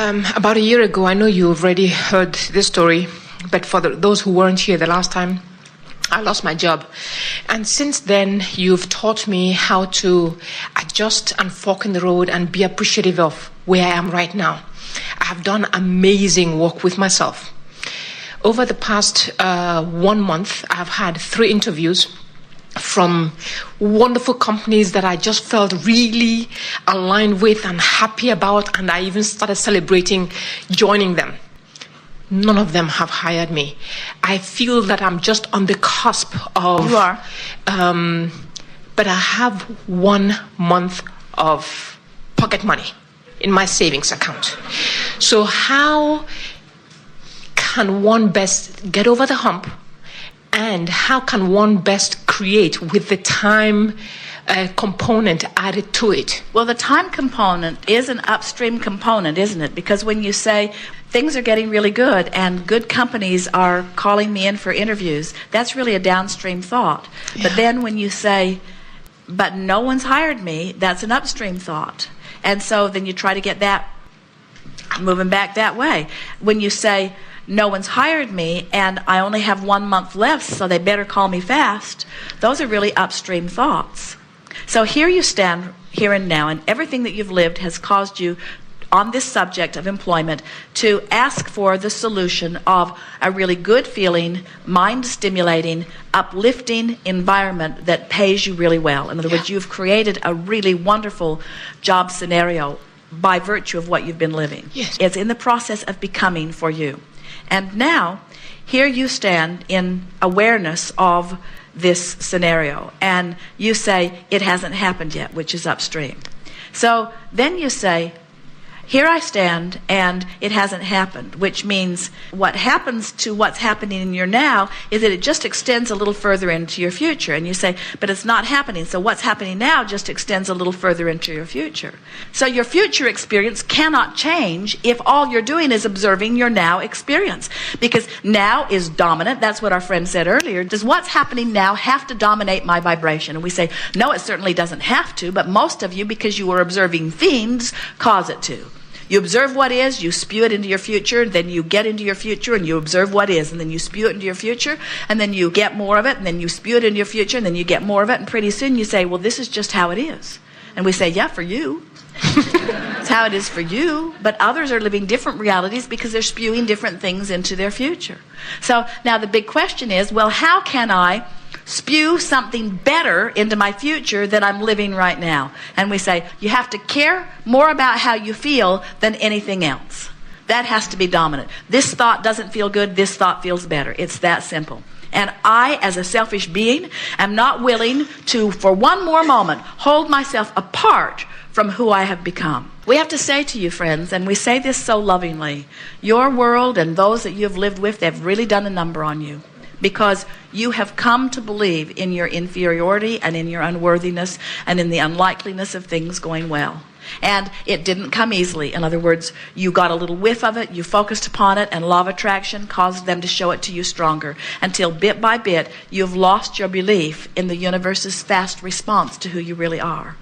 About a year ago, I know you've already heard this story, but for those who weren't here the last time, I lost my job. And since then, you've taught me how to adjust and fork in the road and be appreciative of where I am right now. I have done amazing work with myself. Over the past 1 month, I have had 3 interviews from wonderful companies that I just felt really aligned with and happy about, and I even started celebrating joining them. None of them have hired me. I feel that I'm just on the cusp of... You are. But I have 1 month of pocket money in my savings account. So how can one best get over the hump? And how can one best create with the time component added to it? Well, the time component is an upstream component, isn't it? Because when you say things are getting really good and good companies are calling me in for interviews, that's really a downstream thought. Yeah. But then when you say, but no one's hired me, that's an upstream thought. And so then you try to get that moving back that way. When you say, no one's hired me and I only have 1 month left, so they better call me fast, those are really upstream thoughts. So here you stand, here and now, and everything that you've lived has caused you on this subject of employment to ask for the solution of a really good feeling, mind-stimulating, uplifting environment that pays you really well. In other words, you've created a really wonderful job scenario by virtue of what you've been living. Yes. It's in the process of becoming for you. And now, here you stand in awareness of this scenario, and you say, it hasn't happened yet, which is upstream. So then you say, here I stand, and it hasn't happened, which means what happens to what's happening in your now is that it just extends a little further into your future. And you say, but it's not happening, so what's happening now just extends a little further into your future. So your future experience cannot change if all you're doing is observing your now experience. Because now is dominant. That's what our friend said earlier. Does what's happening now have to dominate my vibration? And we say, no, it certainly doesn't have to, but most of you, because you were observing themes, cause it to. You observe what is, you spew it into your future, then you get into your future and you observe what is, and then you spew it into your future, and then you get more of it, and then you spew it into your future, and then you get more of it, and pretty soon you say, well, this is just how it is. And we say, yeah, for you. It's how it is for you, but others are living different realities because they're spewing different things into their future. So now the big question is, well, how can I spew something better into my future than I'm living right now? And we say, you have to care more about how you feel than anything else. That has to be dominant. This thought doesn't feel good, this thought feels better. It's that simple. And I, as a selfish being, am not willing to, for one more moment, hold myself apart from who I have become. We have to say to you, friends, and we say this so lovingly, your world and those that you have lived with, they've really done a number on you. Because you have come to believe in your inferiority and in your unworthiness and in the unlikeliness of things going well. And it didn't come easily. In other words, you got a little whiff of it, you focused upon it, and law of attraction caused them to show it to you stronger, until bit by bit you've lost your belief in the universe's fast response to who you really are.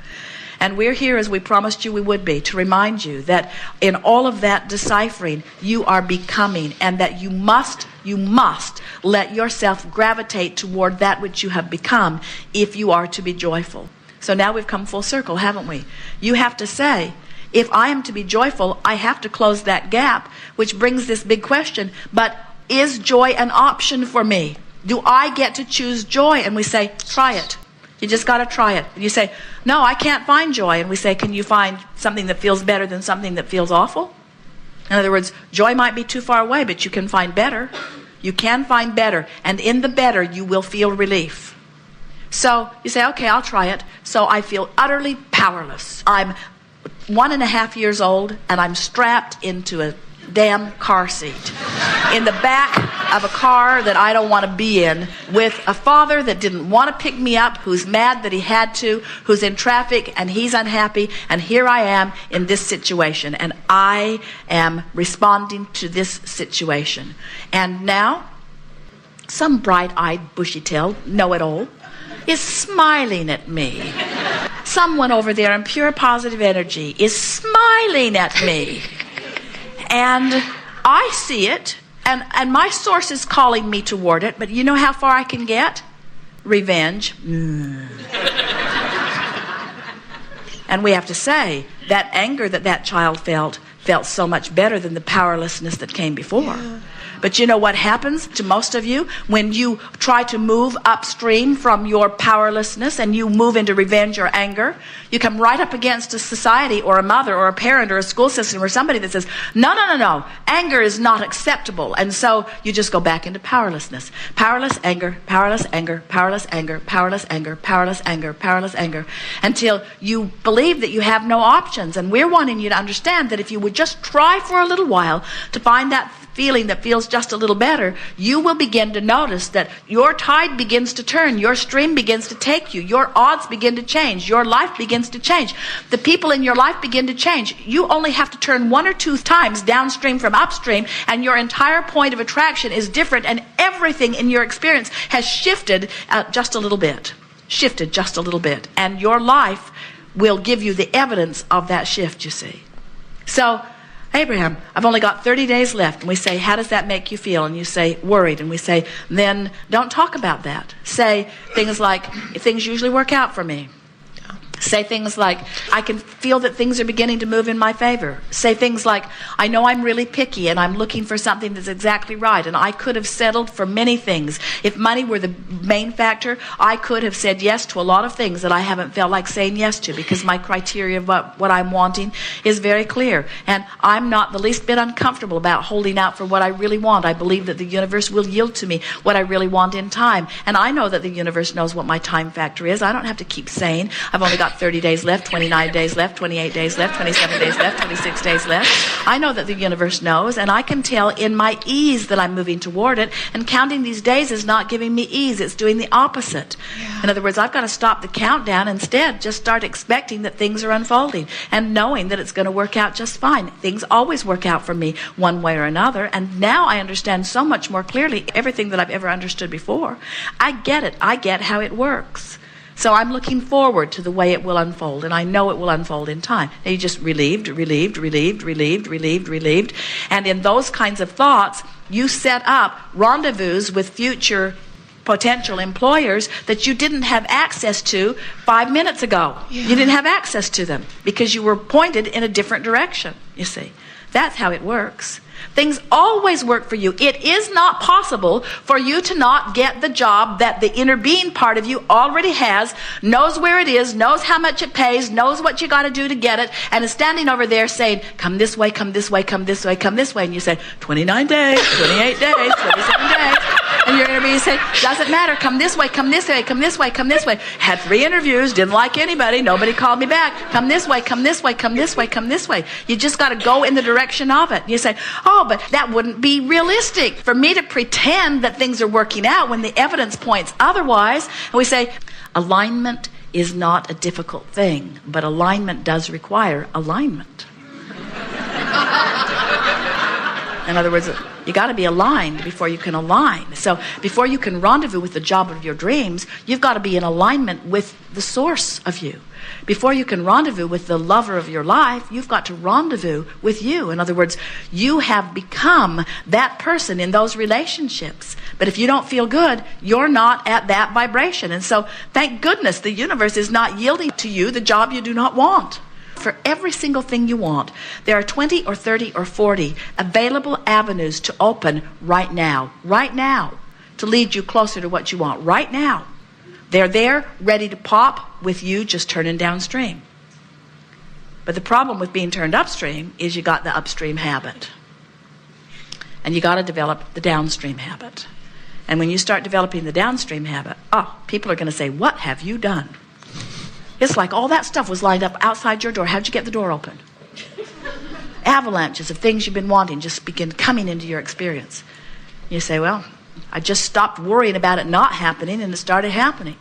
And we're here, as we promised you we would be, to remind you that in all of that deciphering, you are becoming, and that you must let yourself gravitate toward that which you have become if you are to be joyful. So now we've come full circle, haven't we? You have to say, if I am to be joyful, I have to close that gap, which brings this big question, but is joy an option for me? Do I get to choose joy? And we say, try it. You just got to try it. You say, no, I can't find joy. And we say, can you find something that feels better than something that feels awful? In other words, joy might be too far away, but you can find better. You can find better. And in the better, you will feel relief. So you say, okay, I'll try it. So I feel utterly powerless. I'm 1.5 years old, and I'm strapped into a damn car seat in the back of a car that I don't want to be in, with a father that didn't want to pick me up, who's mad that he had to, who's in traffic and he's unhappy, and here I am in this situation, and I am responding to this situation. And now some bright-eyed, bushy-tailed know-it-all is smiling at me. Someone over there in pure positive energy is smiling at me. And I see it, and my source is calling me toward it, but you know how far I can get? Revenge. And we have to say, that anger that child felt so much better than the powerlessness that came before. Yeah. But you know what happens to most of you when you try to move upstream from your powerlessness and you move into revenge or anger? You come right up against a society or a mother or a parent or a school system or somebody that says, no, anger is not acceptable. And so you just go back into powerlessness. Powerless anger, powerless anger, powerless anger, powerless anger, powerless anger, powerless anger, until you believe that you have no options. And we're wanting you to understand that if you would just try for a little while to find that feeling that feels just a little better, you will begin to notice that your tide begins to turn, your stream begins to take you, your odds begin to change, your life begins to change, the people in your life begin to change. You only have to turn 1 or 2 times downstream from upstream, and your entire point of attraction is different, and everything in your experience has shifted just a little bit. And your life will give you the evidence of that shift, you see. So, Abraham, I've only got 30 days left. And we say, how does that make you feel? And you say, worried. And we say, then don't talk about that. Say things like, things usually work out for me. Say things like, I can feel that things are beginning to move in my favor. Say things like, I know I'm really picky and I'm looking for something that's exactly right. And I could have settled for many things. If money were the main factor, I could have said yes to a lot of things that I haven't felt like saying yes to, because my criteria of what I'm wanting is very clear. And I'm not the least bit uncomfortable about holding out for what I really want. I believe that the universe will yield to me what I really want in time. And I know that the universe knows what my time factor is. I don't have to keep saying, I've only got 30 days left, 29 days left, 28 days left, 27 days left, 26 days left. I know that the universe knows, and I can tell in my ease that I'm moving toward it, and counting these days is not giving me ease, it's doing the opposite. In other words, I've got to stop the countdown, instead just start expecting that things are unfolding and knowing that it's going to work out just fine. Things always work out for me one way or another, and now I understand so much more clearly everything that I've ever understood before. I get it. I get how it works. So I'm looking forward to the way it will unfold, and I know it will unfold in time. Now you just relieved. And in those kinds of thoughts, you set up rendezvous with future potential employers that you didn't have access to 5 minutes ago. Yeah. You didn't have access to them because you were pointed in a different direction, you see. That's how it works. Things always work for you. It is not possible for you to not get the job that the inner being part of you already has, knows where it is, knows how much it pays, knows what you got to do to get it, and is standing over there saying, come this way, come this way, come this way, come this way. And you say, 29 days, 28 days, 27 days. And your inner being say, doesn't matter, come this way, come this way, come this way, come this way. Had 3 interviews, didn't like anybody, nobody called me back. Come this way, come this way, come this way, come this way. You just got to go in the direction of it. You say, oh, but that wouldn't be realistic for me to pretend that things are working out when the evidence points otherwise. And we say, alignment is not a difficult thing, but alignment does require alignment. In other words, you got to be aligned before you can align. So before you can rendezvous with the job of your dreams, you've got to be in alignment with the source of you. Before you can rendezvous with the lover of your life, you've got to rendezvous with you. In other words, you have become that person in those relationships. But if you don't feel good, you're not at that vibration. And so, thank goodness the universe is not yielding to you the job you do not want. For every single thing you want, there are 20 or 30 or 40 available avenues to open right now, to lead you closer to what you want, right now. They're there, ready to pop, with you just turning downstream. But the problem with being turned upstream is you got the upstream habit. And you got to develop the downstream habit. And when you start developing the downstream habit, people are going to say, what have you done? It's like all that stuff was lined up outside your door. How'd you get the door open? Avalanches of things you've been wanting just begin coming into your experience. You say, well, I just stopped worrying about it not happening, and it started happening.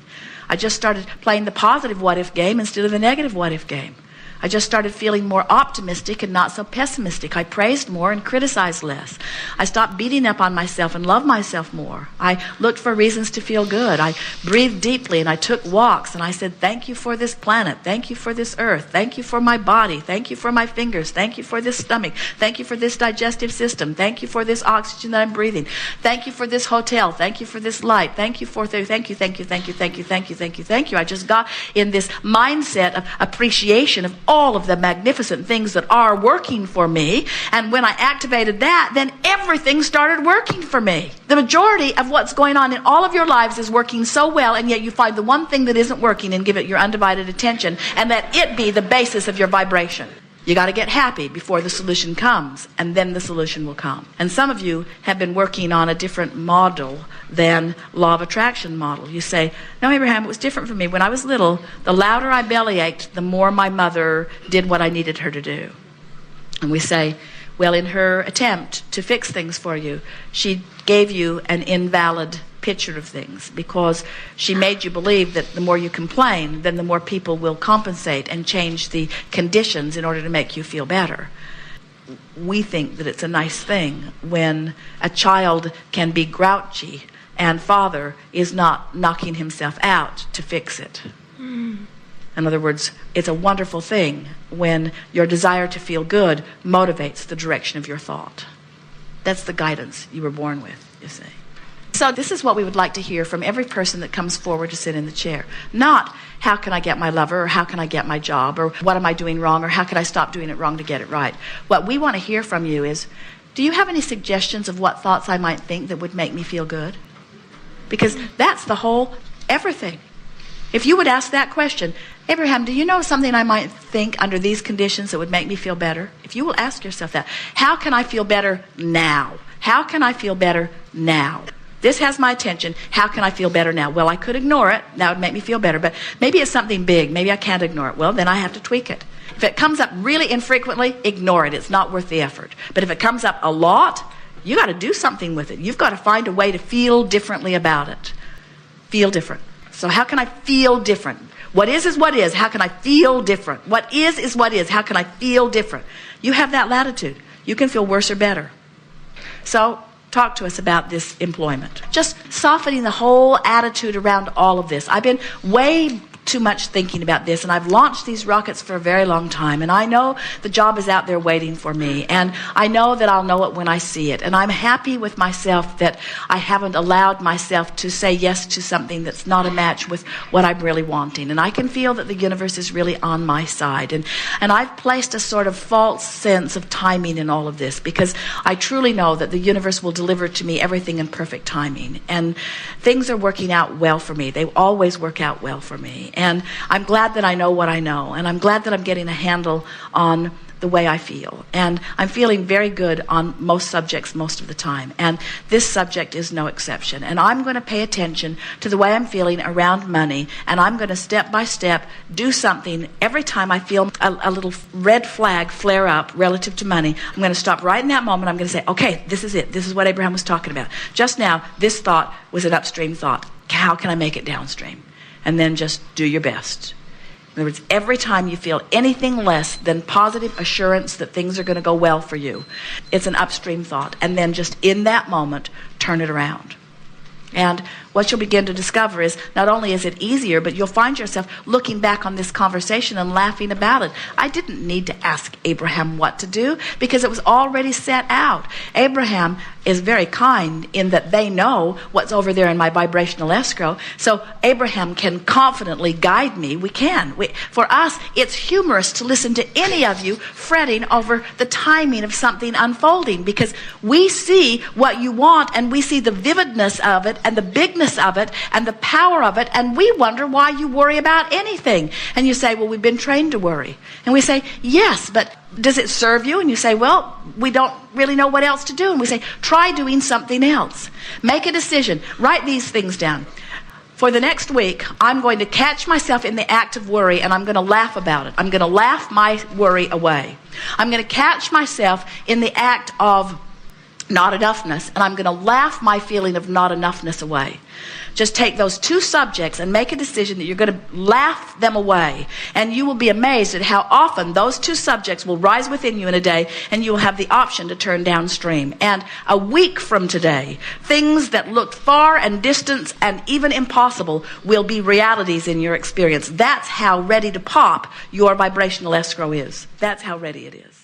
I just started playing the positive what-if game instead of the negative what-if game. I just started feeling more optimistic and not so pessimistic. I praised more and criticized less. I stopped beating up on myself and loved myself more. I looked for reasons to feel good. I breathed deeply and I took walks and I said, thank you for this planet. Thank you for this earth. Thank you for my body. Thank you for my fingers. Thank you for this stomach. Thank you for this digestive system. Thank you for this oxygen that I'm breathing. Thank you for this hotel. Thank you for this light. Thank you for, thank you, thank you, thank you, thank you, thank you, thank you, thank you. I just got in this mindset of appreciation of all of the magnificent things that are working for me. And when I activated that, then everything started working for me. The majority of what's going on in all of your lives is working so well, and yet you find the one thing that isn't working and give it your undivided attention, and let it be the basis of your vibration. You got to get happy before the solution comes, and then the solution will come. And some of you have been working on a different model than law of attraction model. You say, no, Abraham, it was different for me. When I was little, the louder I bellyached, the more my mother did what I needed her to do. And we say, well, in her attempt to fix things for you, she gave you an invalid picture of things, because she made you believe that the more you complain, then the more people will compensate and change the conditions in order to make you feel better. We think that it's a nice thing when a child can be grouchy and father is not knocking himself out to fix it. In other words, it's a wonderful thing when your desire to feel good motivates the direction of your thought. That's the guidance you were born with, you see. So this is what we would like to hear from every person that comes forward to sit in the chair. Not, how can I get my lover, or how can I get my job, or what am I doing wrong, or how can I stop doing it wrong to get it right. What we want to hear from you is, do you have any suggestions of what thoughts I might think that would make me feel good? Because that's the whole everything. If you would ask that question, Abraham, do you know something I might think under these conditions that would make me feel better? If you will ask yourself that, how can I feel better now? How can I feel better now? This has my attention. How can I feel better now? Well, I could ignore it. That would make me feel better. But maybe it's something big. Maybe I can't ignore it. Well, then I have to tweak it. If it comes up really infrequently, ignore it. It's not worth the effort. But if it comes up a lot, you got to do something with it. You've got to find a way to feel differently about it. Feel different. So how can I feel different? What is what is. How can I feel different? What is what is. How can I feel different? You have that latitude. You can feel worse or better. So talk to us about this employment. Just softening the whole attitude around all of this. I've been way too much thinking about this, and I've launched these rockets for a very long time, and I know the job is out there waiting for me, and I know that I'll know it when I see it, and I'm happy with myself that I haven't allowed myself to say yes to something that's not a match with what I'm really wanting, and I can feel that the universe is really on my side, and I've placed a sort of false sense of timing in all of this, because I truly know that the universe will deliver to me everything in perfect timing, and things are working out well for me. They always work out well for me. And I'm glad that I know what I know. And I'm glad that I'm getting a handle on the way I feel. And I'm feeling very good on most subjects most of the time. And this subject is no exception. And I'm going to pay attention to the way I'm feeling around money. And I'm going to step by step do something every time I feel a little red flag flare up relative to money. I'm going to stop right in that moment. I'm going to say, okay, this is it. This is what Abraham was talking about. Just now, this thought was an upstream thought. How can I make it downstream? And then just do your best. In other words, every time you feel anything less than positive assurance that things are going to go well for you, it's an upstream thought. And then just in that moment, turn it around. And what you'll begin to discover is not only is it easier, but you'll find yourself looking back on this conversation and laughing about it. I didn't need to ask Abraham what to do because it was already set out. Abraham is very kind in that they know what's over there in my vibrational escrow. So Abraham can confidently guide me. We can. For us, it's humorous to listen to any of you fretting over the timing of something unfolding because we see what you want and we see the vividness of it and the bigness of it and the power of it, and we wonder why you worry about anything. And you say, well, we've been trained to worry. And we say, yes, but does it serve you? And you say, well, we don't really know what else to do. And we say, try doing something else. Make a decision. Write these things down. For the next week, I'm going to catch myself in the act of worry, and I'm going to laugh about it. I'm going to laugh my worry away. I'm going to catch myself in the act of not enoughness, and I'm going to laugh my feeling of not enoughness away. Just take those two subjects and make a decision that you're going to laugh them away. And you will be amazed at how often those two subjects will rise within you in a day, and you will have the option to turn downstream. And a week from today, things that looked far and distant and even impossible will be realities in your experience. That's how ready to pop your vibrational escrow is. That's how ready it is.